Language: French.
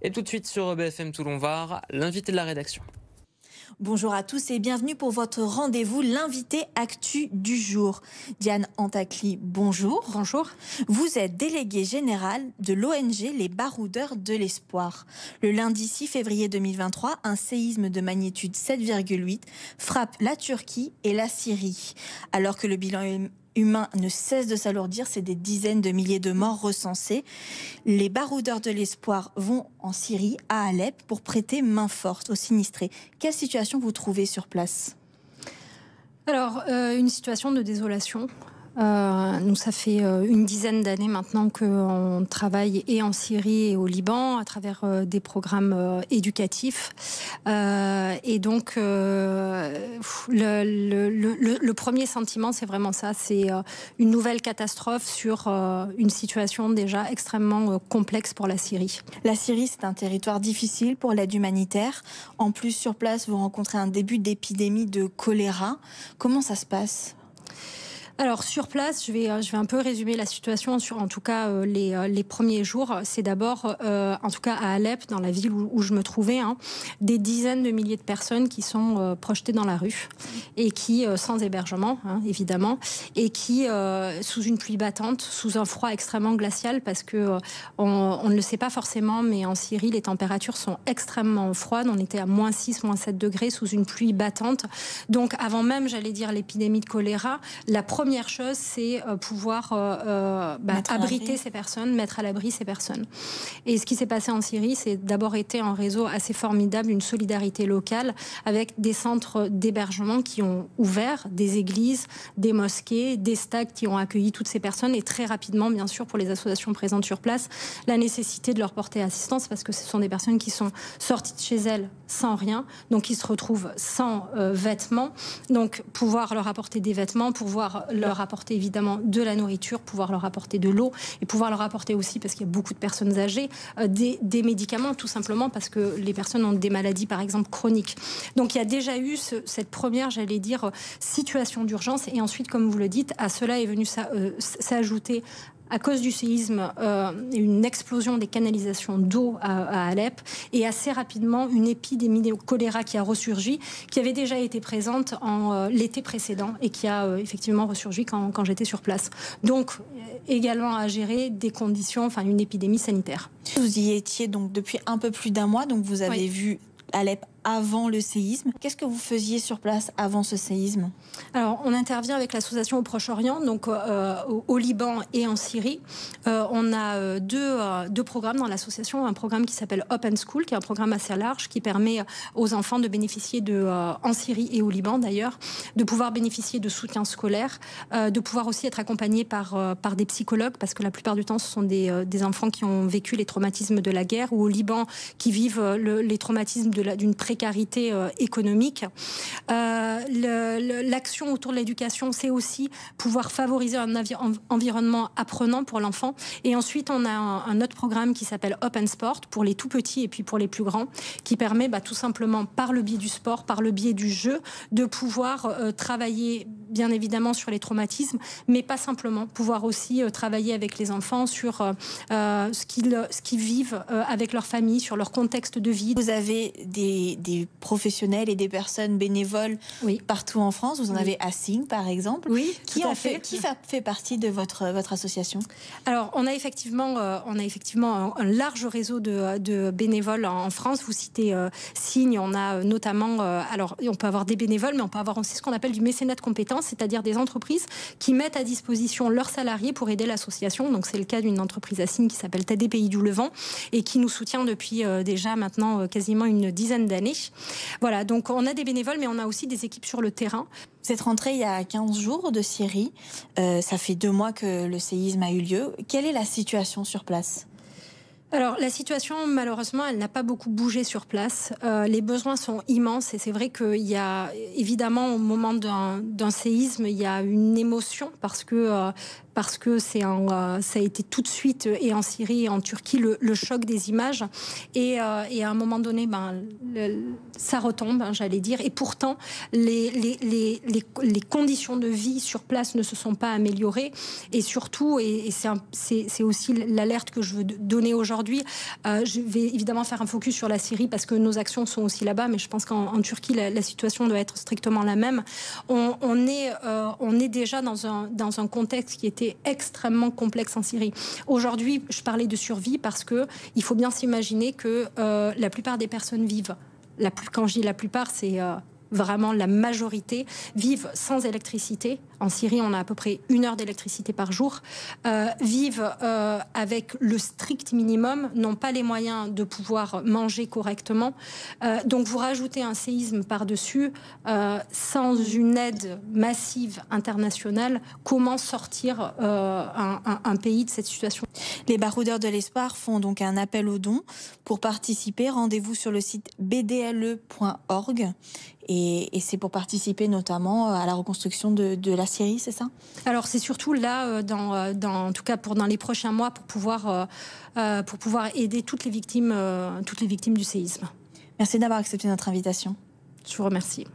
Et tout de suite sur BFM Toulon-Var, l'invité de la rédaction. Bonjour à tous et bienvenue pour votre rendez-vous, l'invité actu du jour. Diane Antakli, bonjour. Bonjour. Vous êtes déléguée générale de l'ONG Les Baroudeurs de l'Espoir. Le lundi 6 février 2023, un séisme de magnitude 7,8 frappe la Turquie et la Syrie. Alors que le bilan humain ne cesse de s'alourdir, c'est des dizaines de milliers de morts recensés. Les Baroudeurs de l'Espoir vont en Syrie, à Alep, pour prêter main forte aux sinistrés. Quelle situation vous trouvez sur place ? Alors, une situation de désolation. Nous, ça fait une dizaine d'années maintenant qu'on travaille et en Syrie et au Liban à travers des programmes éducatifs. Et donc, le premier sentiment, c'est vraiment ça. C'est une nouvelle catastrophe sur une situation déjà extrêmement complexe pour la Syrie. La Syrie, c'est un territoire difficile pour l'aide humanitaire. En plus, sur place, vous rencontrez un début d'épidémie de choléra. Comment ça se passe ? Alors sur place, je vais un peu résumer la situation sur en tout cas les premiers jours. C'est d'abord, en tout cas à Alep, dans la ville où je me trouvais, des dizaines de milliers de personnes qui sont projetées dans la rue et qui, sans hébergement évidemment, et qui, sous une pluie battante, sous un froid extrêmement glacial, parce que on ne le sait pas forcément, mais en Syrie, les températures sont extrêmement froides. On était à -6, -7 degrés sous une pluie battante. Donc avant même, j'allais dire, l'épidémie de choléra, la première chose, c'est pouvoir abriter ces personnes, mettre à l'abri ces personnes. Et ce qui s'est passé en Syrie, c'est d'abord été un réseau assez formidable, une solidarité locale, avec des centres d'hébergement qui ont ouvert, des églises, des mosquées, des stades qui ont accueilli toutes ces personnes, et très rapidement, bien sûr, pour les associations présentes sur place, la nécessité de leur porter assistance, parce que ce sont des personnes qui sont sorties de chez elles sans rien, donc qui se retrouvent sans vêtements, donc pouvoir leur apporter des vêtements, pouvoir leur apporter évidemment de la nourriture, pouvoir leur apporter de l'eau et pouvoir leur apporter aussi, parce qu'il y a beaucoup de personnes âgées, des médicaments, tout simplement parce que les personnes ont des maladies par exemple chroniques. Donc il y a déjà eu cette première, j'allais dire, situation d'urgence, et ensuite, comme vous le dites, à cela est venu s'ajouter, à cause du séisme, une explosion des canalisations d'eau à Alep, et assez rapidement une épidémie de choléra qui a ressurgi, qui avait déjà été présente l'été précédent et qui a effectivement ressurgi quand j'étais sur place. Donc également à gérer des conditions, une épidémie sanitaire. Vous y étiez donc depuis un peu plus d'un mois, donc vous avez vu Alep avant le séisme. Qu'est-ce que vous faisiez sur place avant ce séisme ? Alors, on intervient avec l'association au Proche-Orient, donc au Liban et en Syrie. On a deux programmes dans l'association. Un programme qui s'appelle Open School, qui est un programme assez large, qui permet aux enfants de bénéficier en Syrie et au Liban d'ailleurs, de pouvoir bénéficier de soutien scolaire, de pouvoir aussi être accompagnés par des psychologues, parce que la plupart du temps, ce sont des enfants qui ont vécu les traumatismes de la guerre, ou au Liban, qui vivent les traumatismes d'une précarité économique. L'action autour de l'éducation, c'est aussi pouvoir favoriser un environnement apprenant pour l'enfant. Et ensuite, on a un autre programme qui s'appelle Open Sport, pour les tout petits et puis pour les plus grands, qui permet tout simplement, par le biais du sport, par le biais du jeu, de pouvoir travailler bien évidemment sur les traumatismes, mais pas simplement, pouvoir aussi travailler avec les enfants sur ce qu'ils vivent avec leur famille, sur leur contexte de vie. Vous avez des professionnels et des personnes bénévoles partout en France. Vous en avez à Signes, par exemple. Oui, qui fait partie de votre association ? Alors, on a effectivement un large réseau de bénévoles en France. Vous citez Signes, on a notamment... alors, on peut avoir des bénévoles, mais on peut avoir aussi ce qu'on appelle du mécénat de compétences, c'est-à-dire des entreprises qui mettent à disposition leurs salariés pour aider l'association. Donc, c'est le cas d'une entreprise à Signes qui s'appelle TDPI du Levant et qui nous soutient depuis déjà maintenant quasiment une dizaine d'années. Voilà, donc on a des bénévoles, mais on a aussi des équipes sur le terrain. Vous êtes rentrée il y a 15 jours de Syrie. Ça fait 2 mois que le séisme a eu lieu. Quelle est la situation sur place ? Alors, la situation, malheureusement, elle n'a pas beaucoup bougé sur place. Les besoins sont immenses, et c'est vrai qu'il y a, évidemment, au moment d'un séisme, il y a une émotion, parce que parce que ça a été tout de suite, et en Syrie et en Turquie, le choc des images. Et à un moment donné, ça retombe, j'allais dire. Et pourtant, les conditions de vie sur place ne se sont pas améliorées. Et surtout, et c'est aussi l'alerte que je veux donner aujourd'hui, je vais évidemment faire un focus sur la Syrie parce que nos actions sont aussi là-bas, mais je pense qu'en Turquie, la situation doit être strictement la même. On est déjà dans un contexte qui était extrêmement complexe en Syrie. Aujourd'hui, je parlais de survie parce qu'il faut bien s'imaginer que la plupart des personnes vivent. Quand je dis la plupart, c'est vraiment la majorité, vivent sans électricité. En Syrie, on a à peu près 1 heure d'électricité par jour. Vivent avec le strict minimum, n'ont pas les moyens de pouvoir manger correctement. Donc vous rajoutez un séisme par-dessus, sans une aide massive internationale, comment sortir un pays de cette situation? Les baroudeurs de l'espoir font donc un appel aux dons. Pour participer, rendez-vous sur le site bdle.org. Et c'est pour participer notamment à la reconstruction de la Syrie, c'est ça? Alors c'est surtout là, en tout cas dans les prochains mois, pour pouvoir aider toutes les victimes du séisme. Merci d'avoir accepté notre invitation. Je vous remercie.